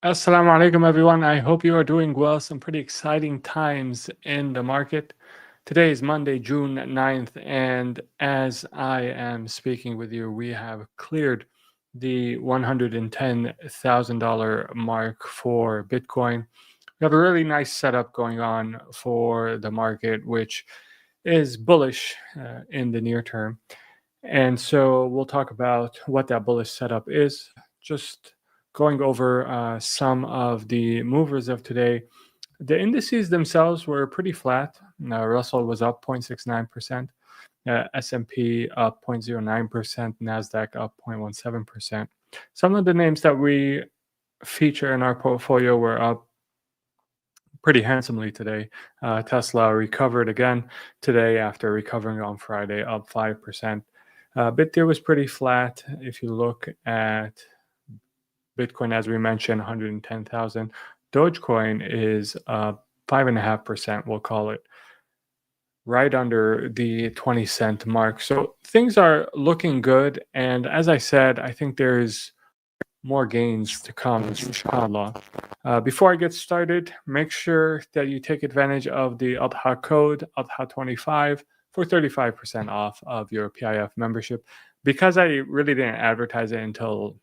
Assalamu alaikum, everyone. I hope you are doing well. Some pretty exciting times in the market. Today is Monday, June 9th, and as I am speaking with you, we have cleared the $110,000 mark for Bitcoin. We have a really nice setup going on for the market, which is bullish in the near term. And so we'll talk about what that bullish setup is, just going over some of the movers of today. The indices themselves were pretty flat. Russell was up 0.69%, S&P up 0.09%, NASDAQ up 0.17%. Some of the names that we feature in our portfolio were up pretty handsomely today. Tesla recovered again today after recovering on Friday, up 5%. Bitdeer was pretty flat. If you look at Bitcoin, as we mentioned, 110,000. Dogecoin is 5.5%, we'll call it, right under the 20-cent mark. So things are looking good. And as I said, I think there's more gains to come, inshallah. Before I get started, make sure that you take advantage of the Adha code, ADHA25, for 35% off of your PIF membership. Because I really didn't advertise it until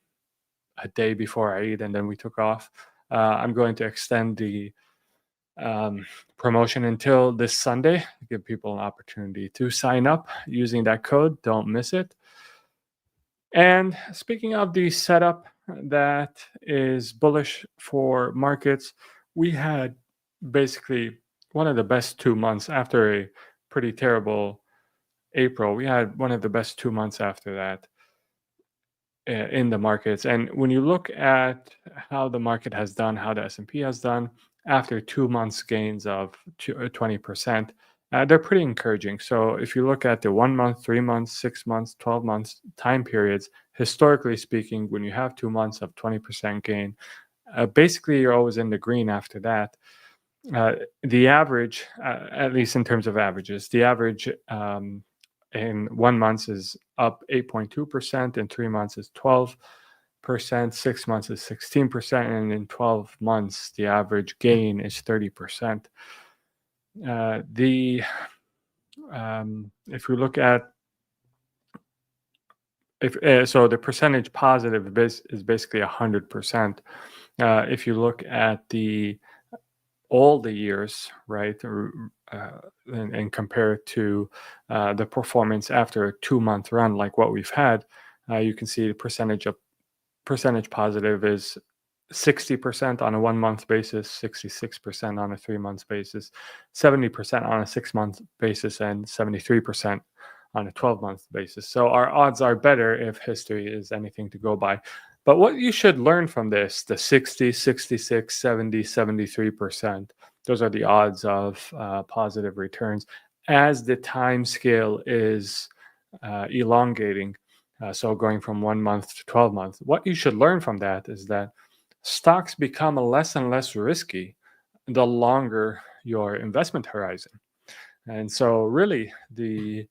a day before Eid and then we took off, I'm going to extend the promotion until this Sunday to give people an opportunity to sign up using that code. Don't miss it. And speaking of the setup that is bullish for markets, we had basically one of the best 2 months after a pretty terrible April. We had one of the best 2 months after that in the markets. And when you look at how the market has done, how the S&P has done after 2 months gains of 20%, they're pretty encouraging. So if you look at the 1 month, 3 months, 6 months, 12 months time periods, historically speaking, when you have 2 months of 20% gain, basically you're always in the green after that. The average, at least in terms of averages, the average in 1 month is up 8.2%, in 3 months is 12%, 6 months is 16%, and in 12 months, the average gain is 30%. If we look at so the percentage positive is basically 100%. If you look at all the years, right, and compare it to the performance after a 2-month run like what we've had, you can see the percentage positive is 60% on a 1-month basis, 66% on a 3-month basis, 70% on a 6-month basis, and 73% on a 12-month basis. So our odds are better if history is anything to go by. But what you should learn from this, the 60, 66, 70, 73%, those are the odds of positive returns as the time scale is elongating. So going from 1 month to 12 months. What you should learn from that is that stocks become less and less risky the longer your investment horizon. And so really the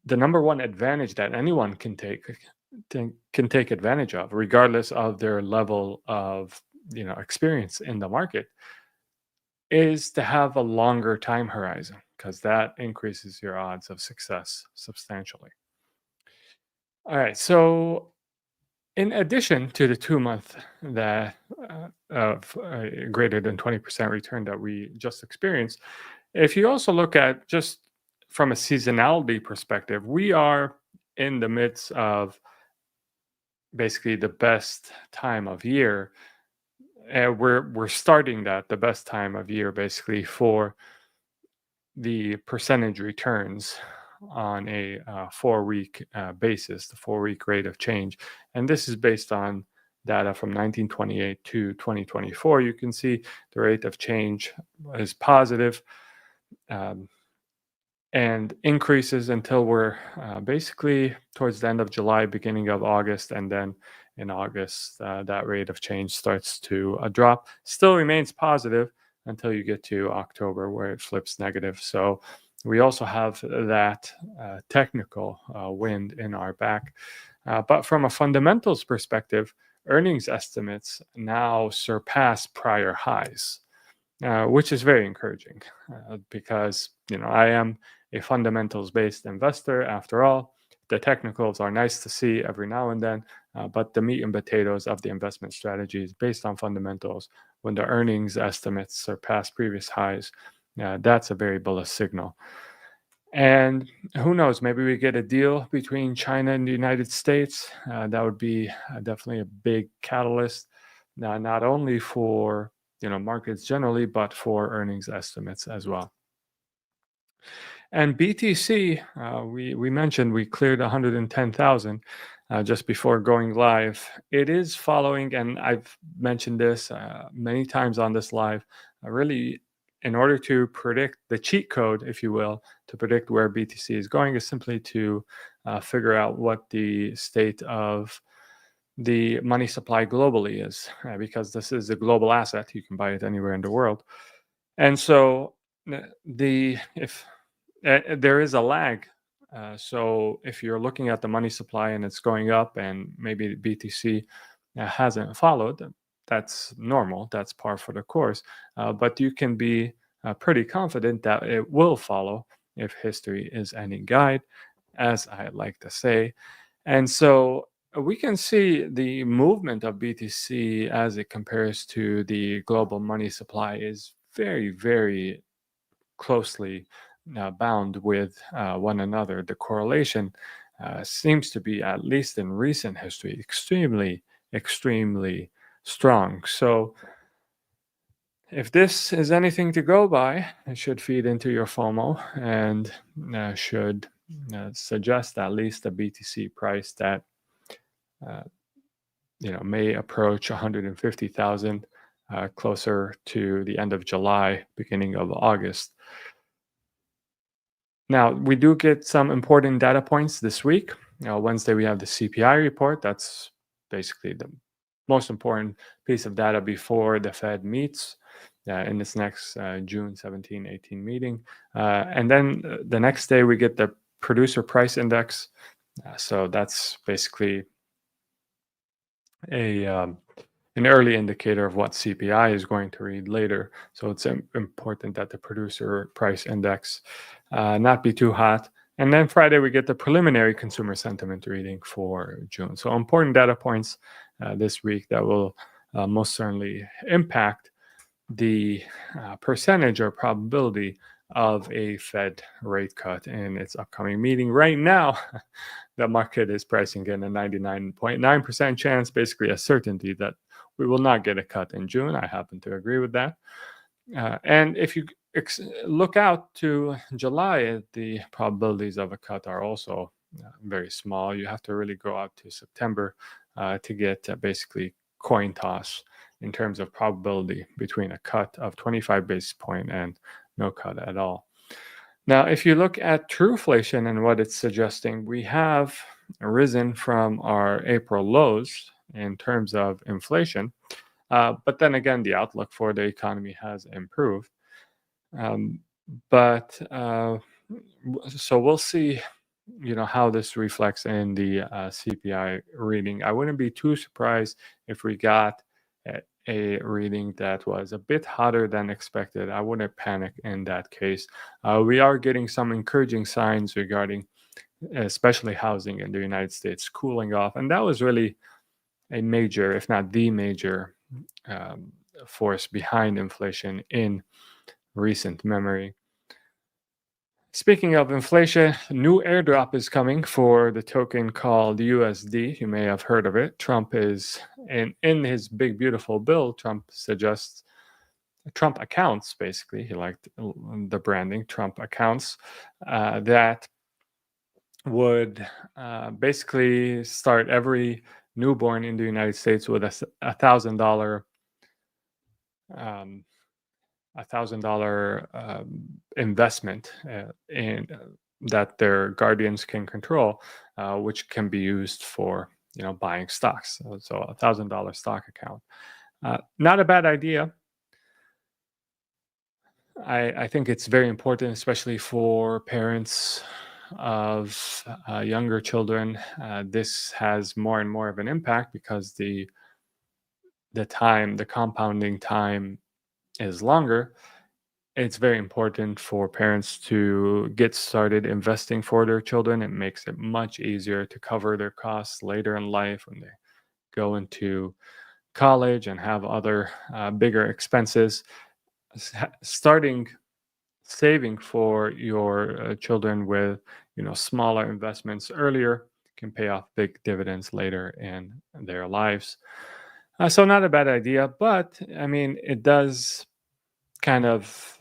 number one advantage that anyone can take advantage of, regardless of their level of experience in the market, is to have a longer time horizon, because that increases your odds of success substantially. All right, so in addition to the 2-month that of greater than 20% return that we just experienced, if you also look at just from a seasonality perspective, we are in the midst of basically the best time of year. We're starting the best time of year basically for the percentage returns on a 4-week basis, the 4-week rate of change. And this is based on data from 1928 to 2024. You can see the rate of change is positive and increases until we're basically towards the end of July, beginning of August, and then in August, that rate of change starts to drop. Still remains positive until you get to October, where it flips negative. So we also have that technical wind in our back. But from a fundamentals perspective, earnings estimates now surpass prior highs, which is very encouraging because I am a fundamentals-based investor after all. The technicals are nice to see every now and then, but the meat and potatoes of the investment strategy is based on fundamentals. When the earnings estimates surpass previous highs, that's a very bullish signal. And who knows, maybe we get a deal between China and the United States. That would be definitely a big catalyst, not only for markets generally, but for earnings estimates as well. And BTC, we mentioned we cleared 110,000 just before going live. It is following, and I've mentioned this many times on this live, really in order to predict the cheat code, if you will, to predict where BTC is going is simply to figure out what the state of the money supply globally is, because this is a global asset. You can buy it anywhere in the world. And so if there is a lag. So if you're looking at the money supply and it's going up and maybe BTC hasn't followed, that's normal. That's par for the course. But you can be pretty confident that it will follow if history is any guide, as I like to say. And so we can see the movement of BTC as it compares to the global money supply is very, very closely bound with one another. The correlation seems to be, at least in recent history, extremely, extremely strong. So if this is anything to go by, it should feed into your FOMO and should suggest at least a BTC price that may approach 150,000 closer to the end of July, beginning of August. Now, we do get some important data points this week. Wednesday, we have the CPI report. That's basically the most important piece of data before the Fed meets in this next June 17, 18 meeting. And then the next day, we get the producer price index. So that's basically an early indicator of what CPI is going to read later. So it's important that the producer price index not be too hot. And then Friday, we get the preliminary consumer sentiment reading for June. So important data points this week that will most certainly impact the percentage or probability of a Fed rate cut in its upcoming meeting. Right now, the market is pricing in a 99.9% chance, basically a certainty that we will not get a cut in June. I happen to agree with that. And if you look out to July, the probabilities of a cut are also very small. You have to really go out to September to get basically coin toss in terms of probability between a cut of 25 basis point and no cut at all. Now, if you look at Trueflation and what it's suggesting, we have risen from our April lows in terms of inflation. But then again, the outlook for the economy has improved. So we'll see, how this reflects in the CPI reading. I wouldn't be too surprised if we got a reading that was a bit hotter than expected. I wouldn't panic in that case. We are getting some encouraging signs regarding especially housing in the United States cooling off. And that was really a major, if not the major, force behind inflation in recent memory. Speaking of inflation, new airdrop is coming for the token called USD. You may have heard of it. Trump is, in his big, beautiful bill, Trump suggests Trump accounts, basically. He liked the branding, Trump accounts, that would basically start every newborn in the United States with a $1,000 investment in that their guardians can control, which can be used for buying stocks. So $1,000 stock account. Not a bad idea. I think it's very important, especially for parents of younger children. This has more and more of an impact because the the compounding time is longer, it's very important for parents to get started investing for their children. It makes it much easier to cover their costs later in life when they go into college and have other bigger expenses. Starting saving for your children with smaller investments earlier can pay off big dividends later in their lives. So not a bad idea, but I mean it does kind of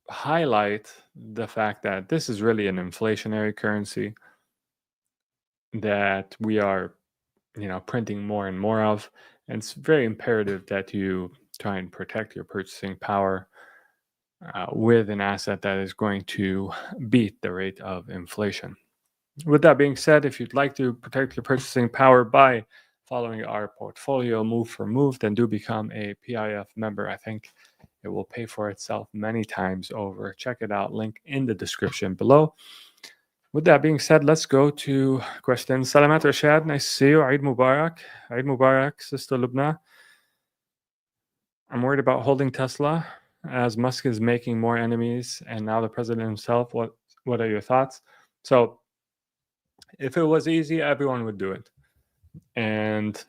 highlight the fact that this is really an inflationary currency that we are printing more and more of, and it's very imperative that you try and protect your purchasing power with an asset that is going to beat the rate of inflation. With that being said, if you'd like to protect your purchasing power by following our portfolio move for move, then do become a PIF member. I think it will pay for itself many times over. Check it out, link in the description below. With that being said, let's go to questions. Salamat Rashad, nice to see you. Eid Mubarak. Eid Mubarak, Sister Lubna. I'm worried about holding Tesla as Musk is making more enemies and now the president himself. What are your thoughts? So if it was easy, everyone would do it. And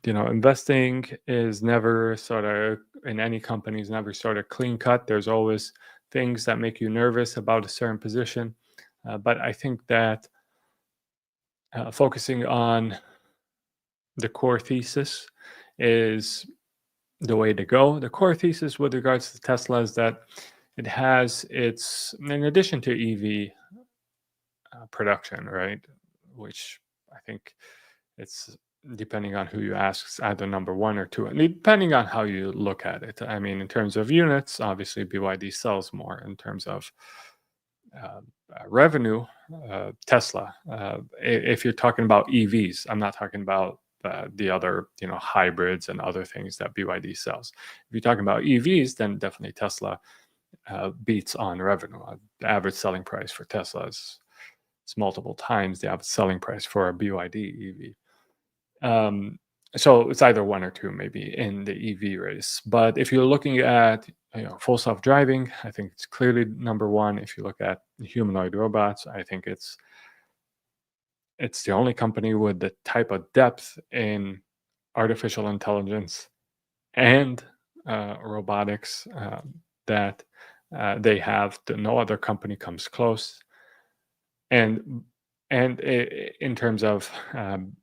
investing is never sort of in any company is never sort of clean cut. There's always things that make you nervous about a certain position. But I think that focusing on the core thesis is the way to go. The core thesis with regards to Tesla is that it has its, in addition to EV production, right? Which I think it's depending on who you ask, it's either number one or two, and depending on how you look at it. I mean, in terms of units, obviously BYD sells more. In terms of revenue, Tesla. If you're talking about EVs, I'm not talking about the other, hybrids and other things that BYD sells. If you're talking about EVs, then definitely Tesla beats on revenue. The average selling price for Tesla is multiple times the average selling price for a BYD EV. So it's either one or two maybe in the EV race. But if you're looking at full self-driving, I think it's clearly number one. If you look at humanoid robots, I think it's the only company with the type of depth in artificial intelligence and robotics that they have. No other company comes close. And in terms of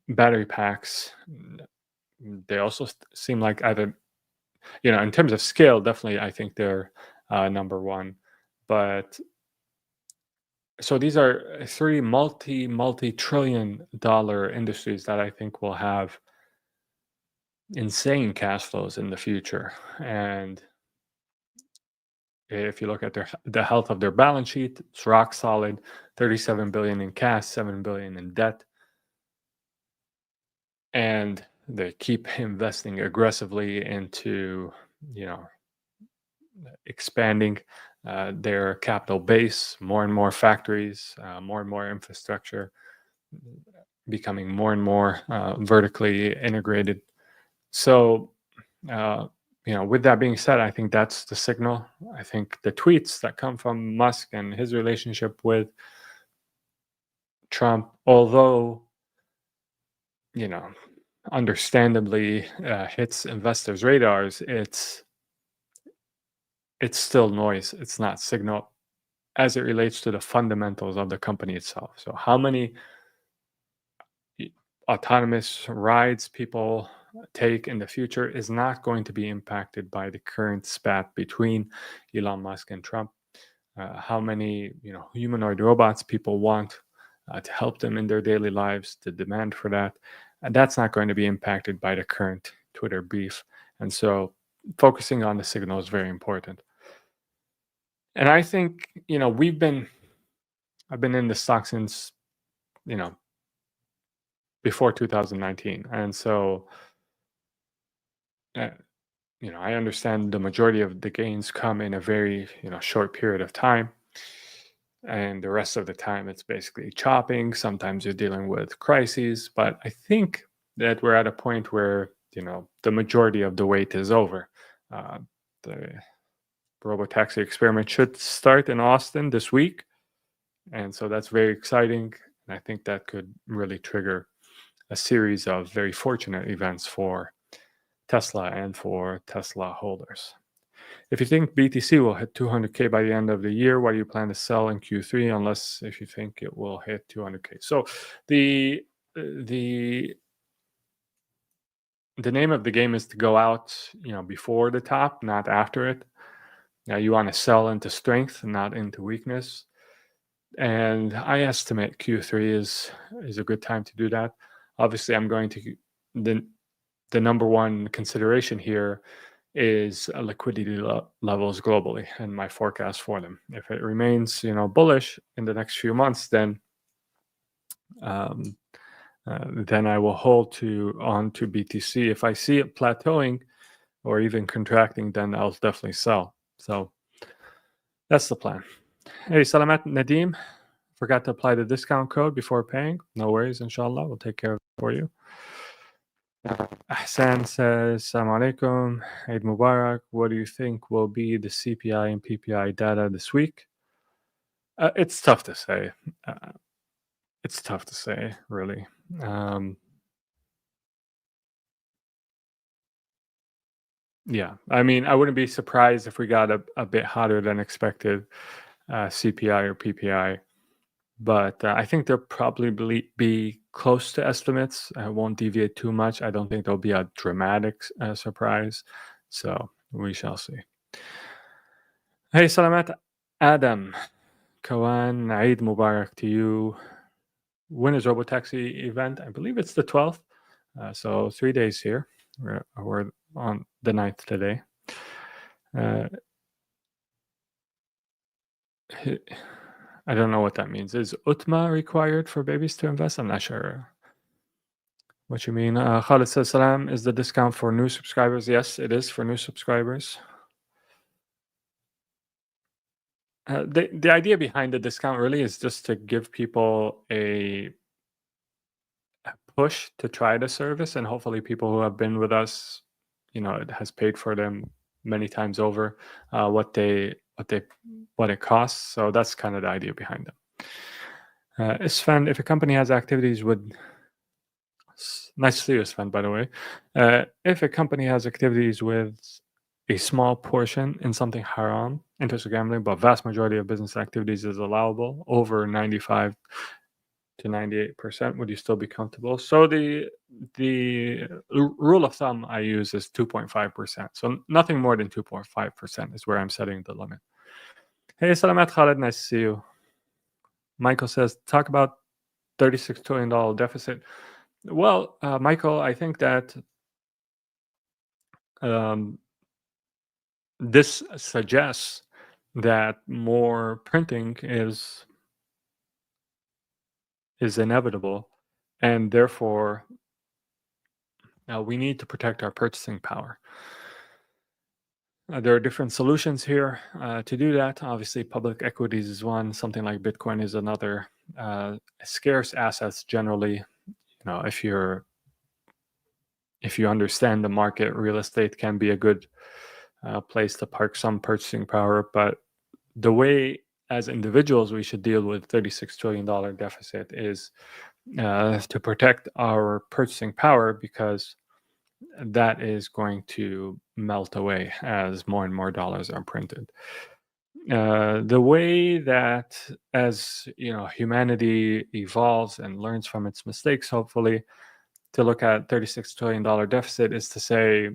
battery packs, they also seem like either, in terms of scale, definitely I think they're number one. But so these are three multi-trillion dollar industries that I think will have insane cash flows in the future. And if you look at the health of their balance sheet, it's rock solid. 37 billion in cash, 7 billion in debt. And they keep investing aggressively into, expanding their capital base, more and more factories, more and more infrastructure, becoming more and more vertically integrated. So, with that being said, I think that's the signal. I think the tweets that come from Musk and his relationship with Trump, although, understandably hits investors' radars, it's still noise. It's not signal as it relates to the fundamentals of the company itself. So how many autonomous rides people take in the future is not going to be impacted by the current spat between Elon Musk and Trump. How many humanoid robots people want to help them in their daily lives, the demand for that, and that's not going to be impacted by the current Twitter beef. And so focusing on the signal is very important. And I think I've been in the stock since before 2019, and so uh, I understand the majority of the gains come in a very short period of time, and the rest of the time it's basically chopping. Sometimes you're dealing with crises, but I think that we're at a point where the majority of the wait is over. The robotaxi experiment should start in Austin this week, and so that's very exciting. And I think that could really trigger a series of very fortunate events for Tesla and for Tesla holders. If you think BTC will hit 200K by the end of the year, what do you plan to sell in Q3? Unless if you think it will hit 200K. So the the the name of the game is to go out, before the top, not after it. Now you want to sell into strength, not into weakness. And I estimate Q3 is a good time to do that. Obviously, I'm going to the number one consideration here is liquidity levels globally and my forecast for them. If it remains, bullish in the next few months, then I will hold on to BTC. If I see it plateauing or even contracting, then I'll definitely sell. So that's the plan. Hey, Salamat Nadim, forgot to apply the discount code before paying. No worries, inshallah, we'll take care of it for you. Ahsan says, Assalamu alaikum, Eid Mubarak. What do you think will be the CPI and PPI data this week? It's tough to say. Really. Yeah, I mean, I wouldn't be surprised if we got a bit hotter than expected CPI or PPI, but I think they'll probably be close to estimates. I won't deviate too much. I don't think there'll be a dramatic surprise, so we shall see. Hey, Salamat Adam, Kawan, Eid Mubarak to you. When is Robotaxi event? I believe it's the 12th, so 3 days here. We're on the 9th today. I don't know what that means. Is UTMA required for babies to invest? I'm not sure what you mean. Khalid says, Salam, is the discount for new subscribers? Yes, it is for new subscribers. The idea behind the discount really is just to give people a push to try the service, and hopefully people who have been with us, it has paid for them many times over what it costs. So that's kind of the idea behind them. Sven, if a company has activities with nice to see you, Sven, by the way. If a company has activities with a small portion in something haram, interest or gambling, but vast majority of business activities is allowable, over 95 to 98%, would you still be comfortable? So the rule of thumb I use is 2.5%. So nothing more than 2.5% is where I'm setting the limit. Hey, Salamat Khalid, nice to see you. Michael says, talk about $36 trillion deficit. Well, Michael, I think that this suggests that more printing is inevitable, and therefore we need to protect our purchasing power. There are different solutions here to do that. Obviously, public equities is one. Something like Bitcoin is another. Scarce assets generally, if you understand the market, real estate can be a good place to park some purchasing power. But the way as individuals we should deal with $36 trillion deficit is to protect our purchasing power, because that is going to melt away as more and more dollars are printed. The way that, as humanity evolves and learns from its mistakes, hopefully, to look at $36 trillion deficit is to say,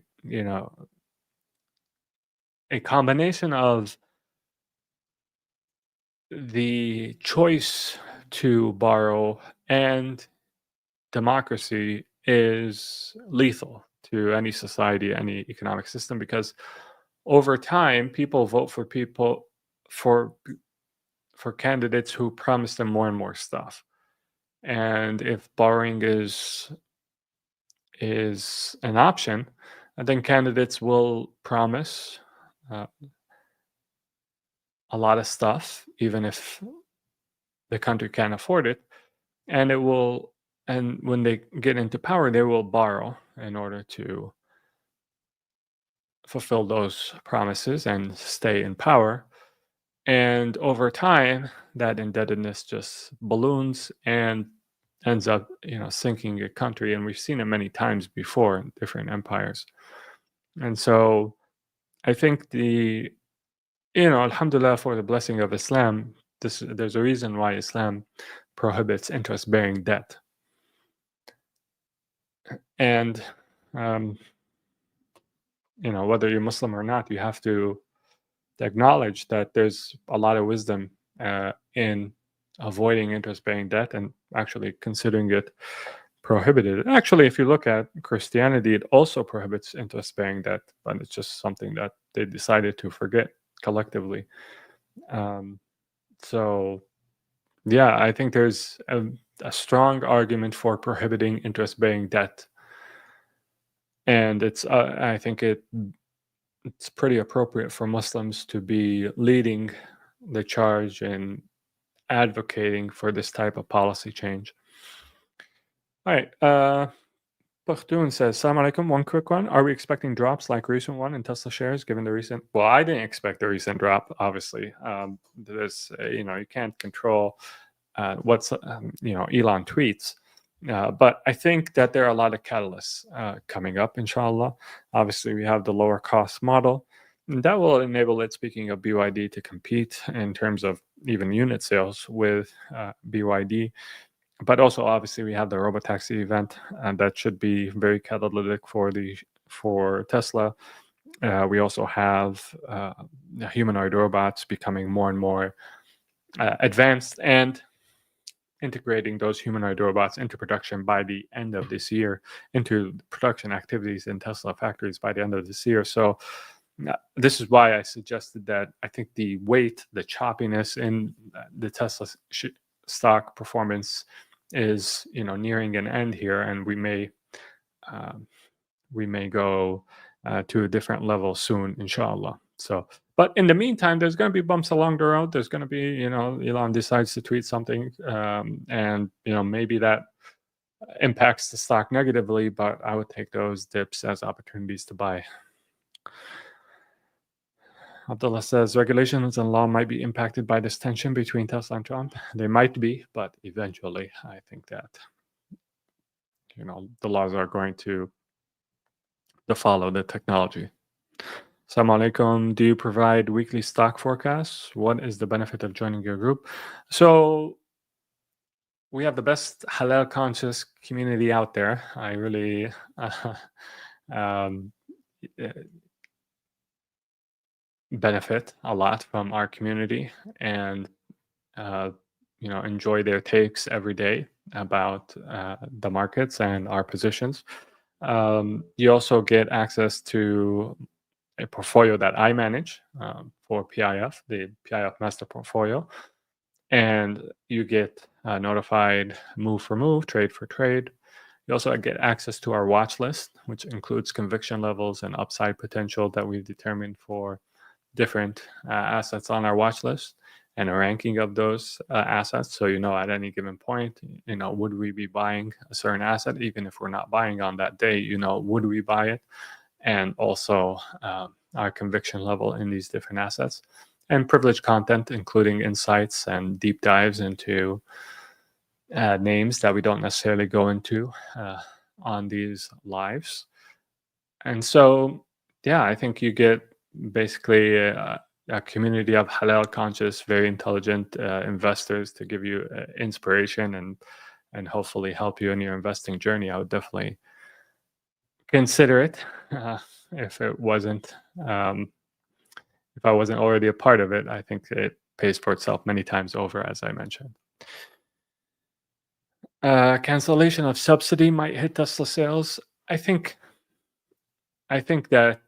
a combination of the choice to borrow and democracy is lethal to any society, any economic system, because over time people vote for candidates who promise them more and more stuff. And if borrowing is an option, then candidates will promise a lot of stuff, even if the country can't afford it, and it will And when they get into power, they will borrow in order to fulfill those promises and stay in power. And over time, that indebtedness just balloons and ends up, sinking a country. And we've seen it many times before in different empires. And so I think alhamdulillah for the blessing of Islam, there's a reason why Islam prohibits interest-bearing debt. And um, whether you're Muslim or not, you have to acknowledge that there's a lot of wisdom in avoiding interest-bearing debt and actually considering it prohibited. Actually, if you look at Christianity, it also prohibits interest-bearing debt, but it's just something that they decided to forget collectively. Um, so, yeah, I think there's a strong argument for prohibiting interest-bearing debt, and I think it's pretty appropriate for Muslims to be leading the charge in advocating for this type of policy change. All right. Bakhtoon says, Assalamu alaikum. One quick one. Are we expecting drops like recent one in Tesla shares given the recent? Well, I didn't expect the recent drop, obviously. There's, you can't control what's, Elon tweets. But I think that there are a lot of catalysts coming up, inshallah. Obviously, we have the lower cost model. And that will enable it, speaking of BYD, to compete in terms of even unit sales with BYD. But also, obviously, we have the robotaxi event, and that should be very catalytic for Tesla. We also have humanoid robots becoming more and more advanced and integrating those humanoid robots into production by the end of this year, into production activities in Tesla factories by the end of this year. So this is why I suggested that I think the choppiness in the Tesla stock performance is nearing an end here, and we may go to a different level soon, inshallah. So, but in the meantime, there's going to be bumps along the road. There's going to be, Elon decides to tweet something, and maybe that impacts the stock negatively, but I would take those dips as opportunities to buy. Abdullah says regulations and law might be impacted by this tension between Tesla and Trump. They might be, but eventually, I think that the laws are going to follow the technology. Assalamu alaikum. Do you provide weekly stock forecasts? What is the benefit of joining your group? So we have the best halal-conscious community out there. I really benefit a lot from our community, and enjoy their takes every day about the markets and our positions. You also get access to a portfolio that I manage for PIF, the PIF master portfolio, and you get notified move for move, trade for trade. You also get access to our watch list, which includes conviction levels and upside potential that we've determined for different assets on our watch list, and a ranking of those assets. So, at any given point, would we be buying a certain asset, even if we're not buying on that day, would we buy it? And also our conviction level in these different assets, and privileged content, including insights and deep dives into names that we don't necessarily go into on these lives. And so, yeah, I think you get basically a community of halal-conscious, very intelligent investors to give you inspiration and hopefully help you in your investing journey. I would definitely consider it if it wasn't if I wasn't already a part of it. I think it pays for itself many times over, as I mentioned. Cancellation of subsidy might hit Tesla sales. I think that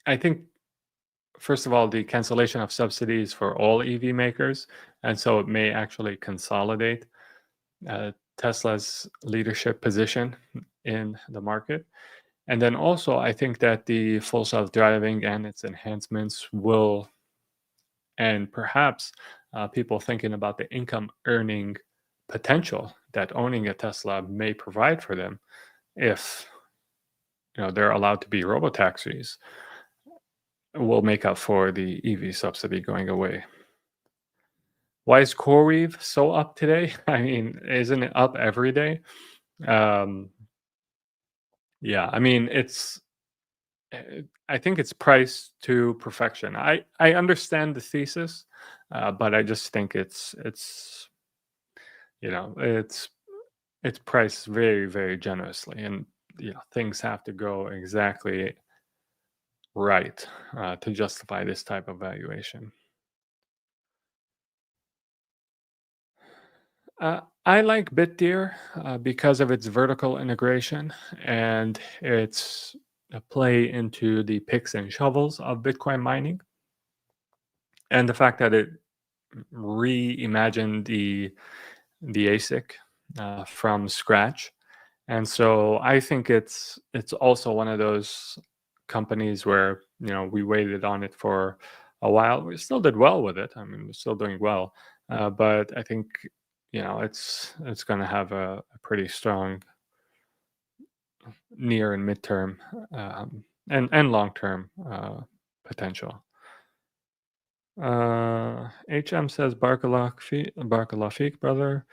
I think first of all, the cancellation of subsidies for all EV makers, and so it may actually consolidate Tesla's leadership position in the market. And then also, I think that the full self-driving and its enhancements will, and perhaps people thinking about the income earning potential that owning a Tesla may provide for them if they're allowed to be robotaxis will make up for the EV subsidy going away. Why is CoreWeave so up today? I mean, isn't it up every day? Yeah, I mean, I think it's priced to perfection. I understand the thesis, but I just think it's it's priced very, very generously, and things have to go exactly right to justify this type of valuation. I like Bitdeer because of its vertical integration and its play into the picks and shovels of Bitcoin mining, and the fact that it reimagined the ASIC from scratch. And so I think it's also one of those companies where we waited on it for a while. We still did well with it. I mean, we're still doing well, but I think it's going to have a pretty strong near and midterm and long term potential. HM says Barakallah Feek, brother.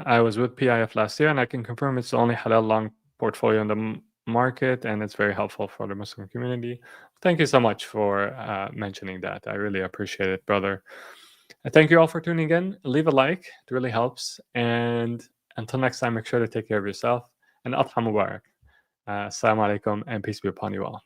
I was with PIF last year, and I can confirm it's the only halal long portfolio in the market, and it's very helpful for the Muslim community. Thank you so much for mentioning that. I really appreciate it, brother. Thank you all for tuning in. Leave a like; it really helps. And until next time, make sure to take care of yourself. And Adha Mubarak. Assalamu alaikum, and peace be upon you all.